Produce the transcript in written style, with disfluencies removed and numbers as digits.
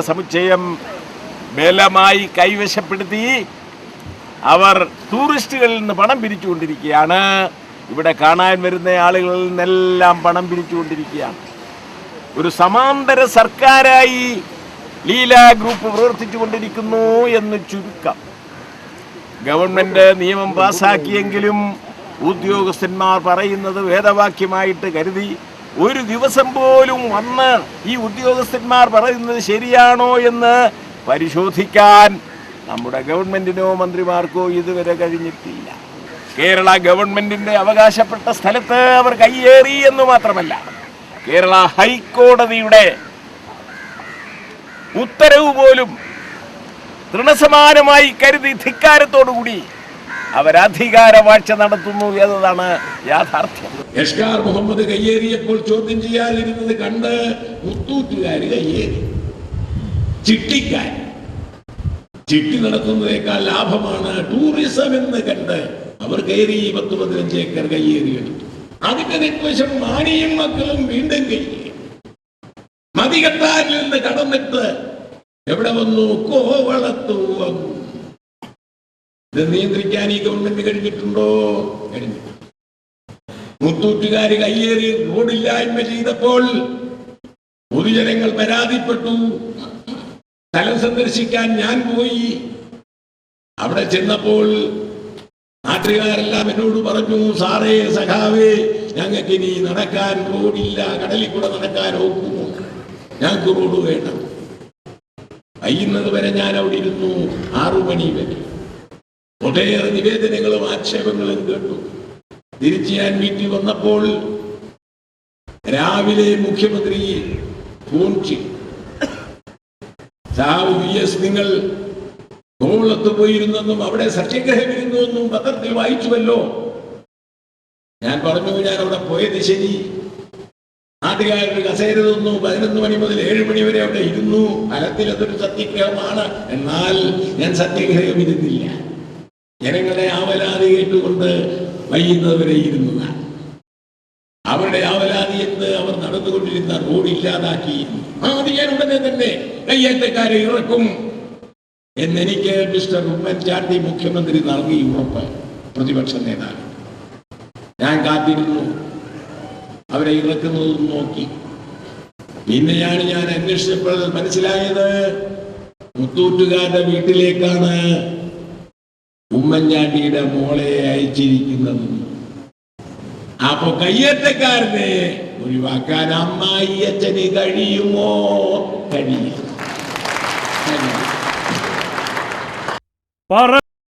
സമുച്ചയം ബലമായി കൈവശപ്പെടുത്തി അവർ ടൂറിസ്റ്റുകളിൽ നിന്ന് പണം പിരിച്ചുകൊണ്ടിരിക്കുകയാണ്. ഇവിടെ കാണാൻ വരുന്ന ആളുകളിൽ നിന്നെല്ലാം പണം പിരിച്ചുകൊണ്ടിരിക്കുകയാണ്. ഒരു സമാന്തര സർക്കാരായി ലീല ഗ്രൂപ്പ് പ്രവർത്തിച്ചു കൊണ്ടിരിക്കുന്നു എന്ന് ചുരുക്കം. ഗവൺമെന്റ് നിയമം പാസാക്കിയെങ്കിലും ഉദ്യോഗസ്ഥന്മാർ പറയുന്നത് വേദവാക്യമായിട്ട് കരുതി ഒരു ദിവസം പോലും വന്ന് ഈ ഉദ്യോഗസ്ഥന്മാർ പറയുന്നത് ശരിയാണോ എന്ന് പരിശോധിക്കാൻ നമ്മുടെ ഗവൺമെന്റിനോ മന്ത്രിമാർക്കോ ഇതുവരെ കഴിഞ്ഞിട്ടില്ല. കേരള ഗവൺമെന്റിന്റെ അവകാശപ്പെട്ട സ്ഥലത്ത് അവർ കയ്യേറി എന്ന് മാത്രമല്ല, കേരള ഹൈക്കോടതിയുടെ ഉത്തരവ് പോലും തൃണസമാനമായി കരുതി ധിക്കാരത്തോടുകൂടി അവരധികാര വാഴ്ച നടത്തുന്നു എന്നതാണ് യാഥാർത്ഥ്യം. എസ്കാർ മുഹമ്മദ് കയ്യേറിയപ്പോൾ ചോദ്യം ചെയ്യാതിരുന്നത് കണ്ട് മുത്തൂറ്റുകാർ കയ്യേറി. ചിട്ടിക്കാർ ചിട്ടി നടത്തുന്നതിനേക്കാൾ ലാഭമാണ് ടൂറിസം എന്ന് കണ്ട് അവർ കയറി 10-15 ഏക്കർ കയ്യേറിയെടുത്തു. അതിന്റെ നിർദ്ദേശം മാണിയും മക്കളും വീണ്ടും കയ്യേറി. മതികെട്ടാരിൽ നിന്ന് കടന്നിട്ട് എവിടെ വന്നു? കോവളത്തു വന്നു. ഇത് നിയന്ത്രിക്കാൻ ഈ ഗവൺമെന്റ് കഴിഞ്ഞിട്ടുണ്ടോ? കഴിഞ്ഞിട്ടുണ്ട്. മുത്തൂറ്റുകാർ കയ്യേറി റോഡില്ലായ്മ ചെയ്തപ്പോൾ പൊതുജനങ്ങൾ പരാതിപ്പെട്ടു. സ്ഥലം സന്ദർശിക്കാൻ ഞാൻ പോയി. അവിടെ ചെന്നപ്പോൾ നാട്ടുകാരെല്ലാം എന്നോട് പറഞ്ഞു, സാറേ സഖാവേ, ഞങ്ങൾക്ക് ഇനി നടക്കാൻ റോഡില്ല, കടലിൽ കൂടെ നടക്കാൻ ഒക്കുമോ? ഞങ്ങൾക്ക് റോഡ് വേണം. കഴിയുന്നത് വരെ ഞാൻ അവിടെ ഇരുന്നു. 6 മണി വരെ ഒട്ടേറെ നിവേദനങ്ങളും ആക്ഷേപങ്ങളും കേട്ടു. തിരിച്ച് ഞാൻ വീട്ടിൽ വന്നപ്പോൾ രാവിലെ മുഖ്യമന്ത്രി ഫോൺ ചെയ്തു. സാഹു VS, നിങ്ങൾ കോവളത്ത് പോയിരുന്നെന്നും അവിടെ സത്യാഗ്രഹം ഇരുന്നുവെന്നും പത്രത്തിൽ വായിച്ചുവല്ലോ. ഞാൻ പറഞ്ഞു, ഞാൻ അവിടെ പോയത് ശരി. നാട്ടുകാരുടെ കസേര തന്നു. 11 മണി മുതൽ 7 മണി വരെ അവിടെ ഇരുന്നു. ഫലത്തിൽ അതൊരു സത്യാഗ്രഹമാണ്. എന്നാൽ ഞാൻ സത്യാഗ്രഹം ഇരുന്നില്ല. ജനങ്ങളുടെ ആവലാതി കേട്ടുകൊണ്ട് വൈകുന്നവരെ ഇരുന്നതാണ്. അവരുടെ ആവലാതി എന്ന് അവർ നടന്നുകൊണ്ടിരുന്ന റോഡ് ഇല്ലാതാക്കിയിരുന്നു. അത് ഞാൻ ഉടനെ തന്നെ കയ്യേറ്റക്കാരെ ഇറക്കും എന്നെനിക്ക് മിസ്റ്റർ ഉമ്മൻചാണ്ടി മുഖ്യമന്ത്രി നൽകി ഉറപ്പ്. പ്രതിപക്ഷ നേതാവ് ഞാൻ കാത്തിരുന്നു. അവരെ ഇറക്കുന്നത് നോക്കി. പിന്നെയാണ് ഞാൻ അന്വേഷിച്ചപ്പോൾ മനസ്സിലായത് മുത്തൂറ്റുകാരുടെ വീട്ടിലേക്കാണ് ഉമ്മൻചാണ്ടിയുടെ മോളെ അയച്ചിരിക്കുന്നത്. അപ്പൊ കയ്യേറ്റക്കാരനെ ഒഴിവാക്കാൻ അമ്മായി അച്ഛന് കഴിയുമോ? കഴിയും.